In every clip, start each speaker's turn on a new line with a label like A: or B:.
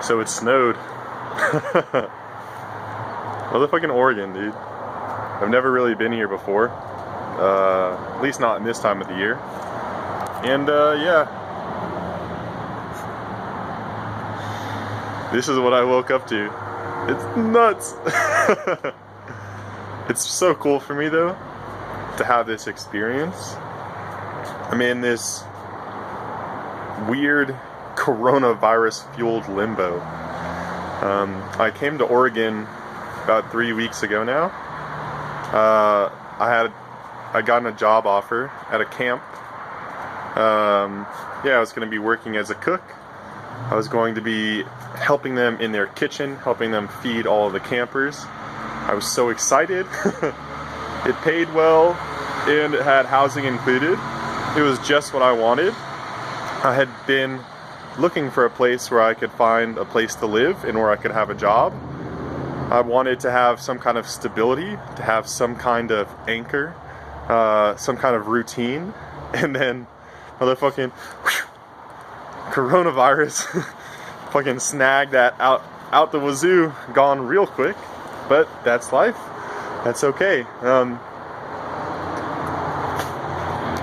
A: So it snowed. Motherfucking Oregon, dude. I've never really been here before. At least not in this time of the year. And yeah. This is what I woke up to. It's nuts. It's so cool for me though to have this experience. I'm in this weird coronavirus fueled limbo. I came to Oregon about 3 weeks ago now. I gotten a job offer at a camp. Yeah, I was going to be working as a cook. I was going to be helping them in their kitchen, helping them feed all of the campers. I was so excited. It paid well, and it had housing included. It was just what I wanted. I had been looking for a place where I could find a place to live and where I could have a job. I wanted to have some kind of stability, to have some kind of anchor, some kind of routine, and then motherfucking coronavirus fucking snagged that out the wazoo, gone real quick. But that's life. That's okay.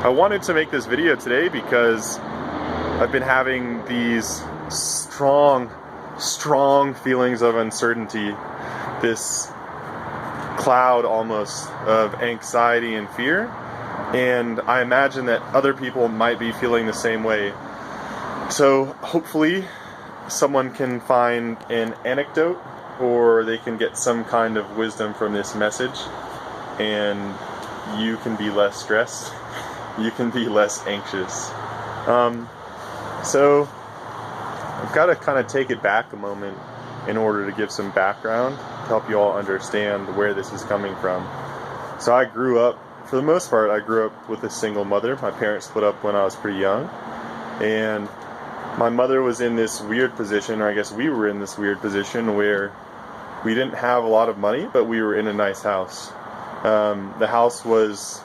A: I wanted to make this video today because I've been having these strong feelings of uncertainty, this cloud almost of anxiety and fear, and I imagine that other people might be feeling the same way. So hopefully someone can find an anecdote, or they can get some kind of wisdom from this message, and you can be less stressed, you can be less anxious. So I've got to kind of take it back a moment in order to give some background to help you all understand where this is coming from. So I grew up, for the most part, I grew up with a single mother. My parents split up when I was pretty young, and my mother was in this weird position, or I guess we were in this weird position where we didn't have a lot of money, but we were in a nice house. The house was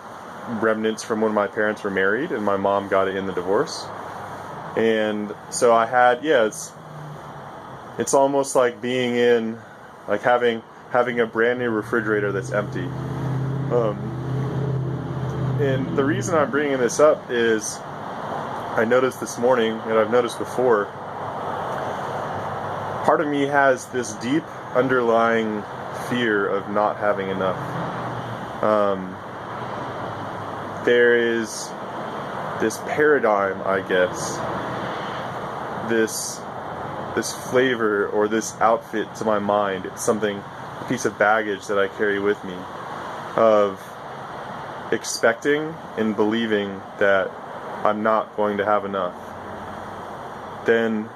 A: remnants from when my parents were married, and my mom got it in the divorce. And so I had, yeah, it's almost like being in, like having a brand new refrigerator that's empty. And the reason I'm bringing this up is I noticed this morning, and I've noticed before, part of me has this deep underlying fear of not having enough. There is this paradigm, I guess, this flavor or this outfit to my mind. It's something, a piece of baggage that I carry with me, of expecting and believing that I'm not going to have enough. Then,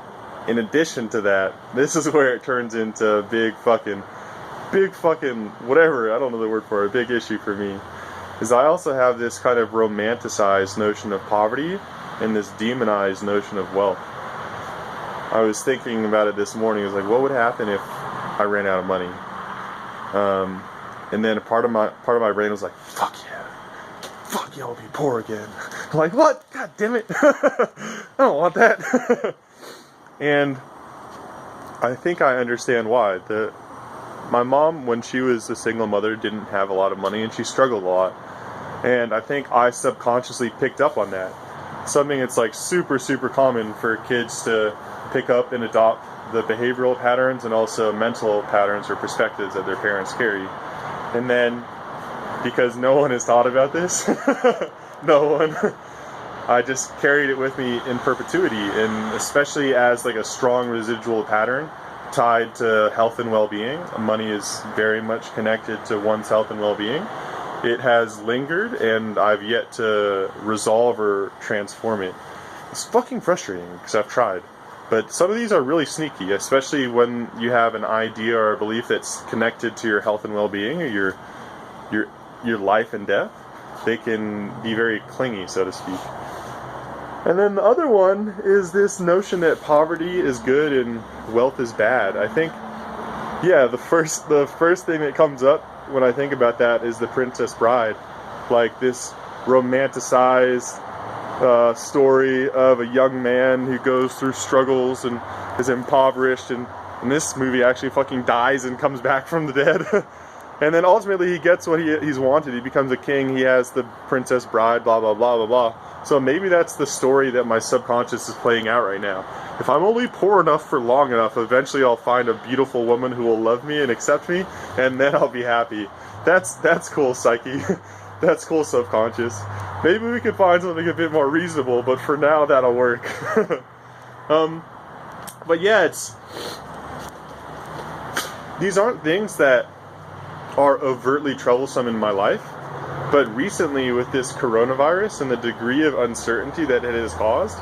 A: in addition to that, this is where it turns into big fucking, whatever, I don't know the word for it, a big issue for me, is I also have this kind of romanticized notion of poverty and this demonized notion of wealth. I was thinking about it this morning. I was like, what would happen if I ran out of money? And then a part of my brain was like, fuck yeah, I'll be poor again. I'm like, what? God damn it. I don't want that. And I think I understand why. My mom, when she was a single mother, didn't have a lot of money, and she struggled a lot. And I think I subconsciously picked up on that. Something that's like super common for kids to pick up and adopt the behavioral patterns and also mental patterns or perspectives that their parents carry. And then, because no one has thought about this, no one, I just carried it with me in perpetuity, and especially as like a strong residual pattern tied to health and well-being. Money is very much connected to one's health and well-being. It has lingered, and I've yet to resolve or transform it. It's fucking frustrating, because I've tried. But some of these are really sneaky, especially when you have an idea or a belief that's connected to your health and well-being, or your life and death. They can be very clingy, so to speak. And then the other one is this notion that poverty is good and wealth is bad. I think, yeah, the first thing that comes up when I think about that is The Princess Bride. Like this romanticized story of a young man who goes through struggles and is impoverished, and in this movie actually fucking dies and comes back from the dead. And then ultimately he gets what he's wanted. He becomes a king, he has the princess bride, blah blah blah blah blah. So maybe that's the story that my subconscious is playing out right now. If I'm only poor enough for long enough, eventually I'll find a beautiful woman who will love me and accept me, and then I'll be happy. That's cool, psyche. That's cool, subconscious. Maybe we could find something a bit more reasonable, but for now that'll work. But yeah, these aren't things that are overtly troublesome in my life, but recently with this coronavirus and the degree of uncertainty that it has caused,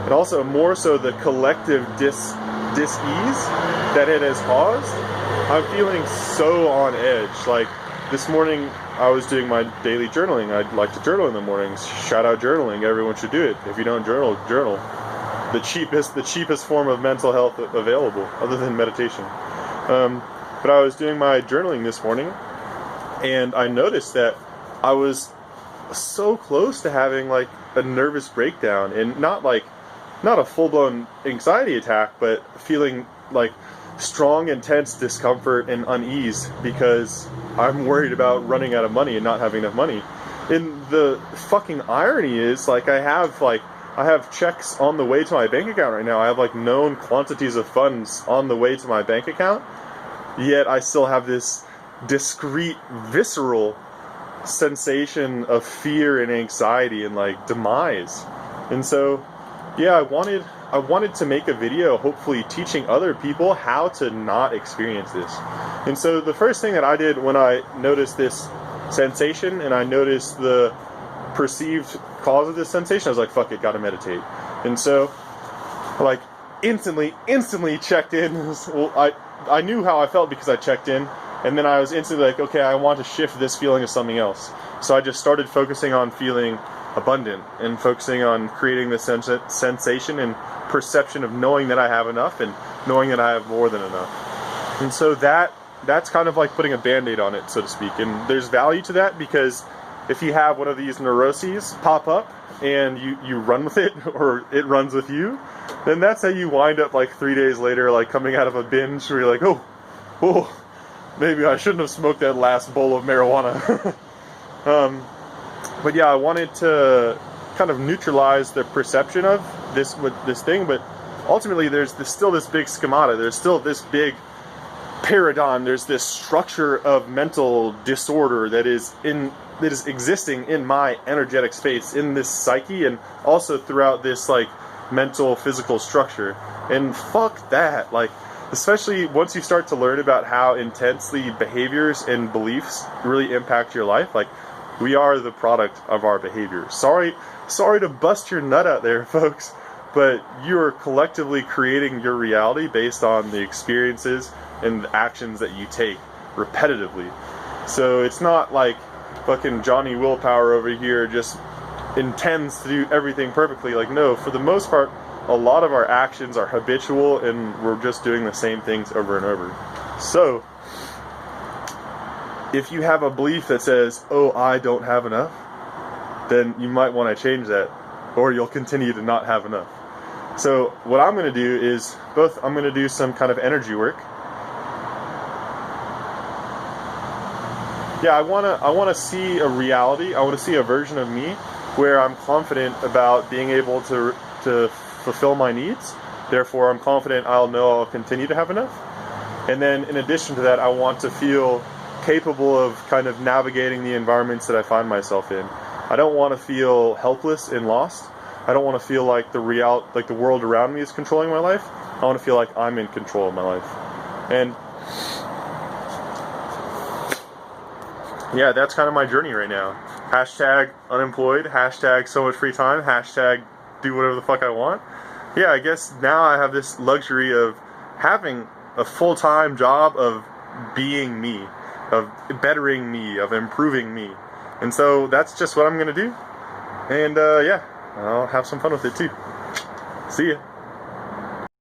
A: and also more so the collective dis-ease that it has caused, I'm feeling so on edge. Like this morning I was doing my daily journaling. I like to journal in the mornings. Shout out journaling. Everyone should do it. If you don't journal, journal. The cheapest form of mental health available, other than meditation. But I was doing my journaling this morning, and I noticed that I was so close to having like a nervous breakdown, and not a full-blown anxiety attack, but feeling like strong, intense discomfort and unease because I'm worried about running out of money and not having enough money. And the fucking irony is, like, I have checks on the way to my bank account right now. I have like known quantities of funds on the way to my bank account, yet I still have this discrete, visceral sensation of fear and anxiety and like demise. And so, yeah, I wanted to make a video hopefully teaching other people how to not experience this. And so the first thing that I did when I noticed this sensation and I noticed the perceived cause of this sensation, I was like, fuck it, gotta meditate. And so like instantly checked in. Well, I knew how I felt because I checked in, and then I was instantly like, okay, I want to shift this feeling to something else. So I just started focusing on feeling abundant and focusing on creating this sensation and perception of knowing that I have enough and knowing that I have more than enough. And so that's kind of like putting a band-aid on it, so to speak. And there's value to that, because if you have one of these neuroses pop up and you run with it, or it runs with you, then that's how you wind up like 3 days later, like coming out of a binge where you're like, oh, maybe I shouldn't have smoked that last bowl of marijuana. But yeah, I wanted to kind of neutralize the perception of this with this thing, but ultimately there's still this big schemata, there's still this big paradigm, there's this structure of mental disorder that is existing in my energetic space, in this psyche, and also throughout this like mental physical structure. And fuck that, like, especially once you start to learn about how intensely behaviors and beliefs really impact your life. Like, we are the product of our behavior. Sorry to bust your nut out there, folks, but you're collectively creating your reality based on the experiences and the actions that you take repetitively. So it's not like fucking Johnny Willpower over here just intends to do everything perfectly. Like, no, for the most part, a lot of our actions are habitual, and we're just doing the same things over and over. So if you have a belief that says, oh, I don't have enough, then you might want to change that, or you'll continue to not have enough. So what I'm going to do is I'm going to do some kind of energy work. Yeah, I want to see a reality. I want to see a version of me where I'm confident about being able to fulfill my needs. Therefore, I'm confident I'll continue to have enough. And then in addition to that, I want to feel capable of kind of navigating the environments that I find myself in. I don't want to feel helpless and lost. I don't want to feel like the world around me is controlling my life. I want to feel like I'm in control of my life. And yeah, that's kind of my journey right now. Hashtag unemployed, hashtag so much free time, hashtag do whatever the fuck I want. Yeah, I guess now I have this luxury of having a full-time job of being me, of bettering me, of improving me. And so that's just what I'm going to do. And yeah, I'll have some fun with it too. See ya.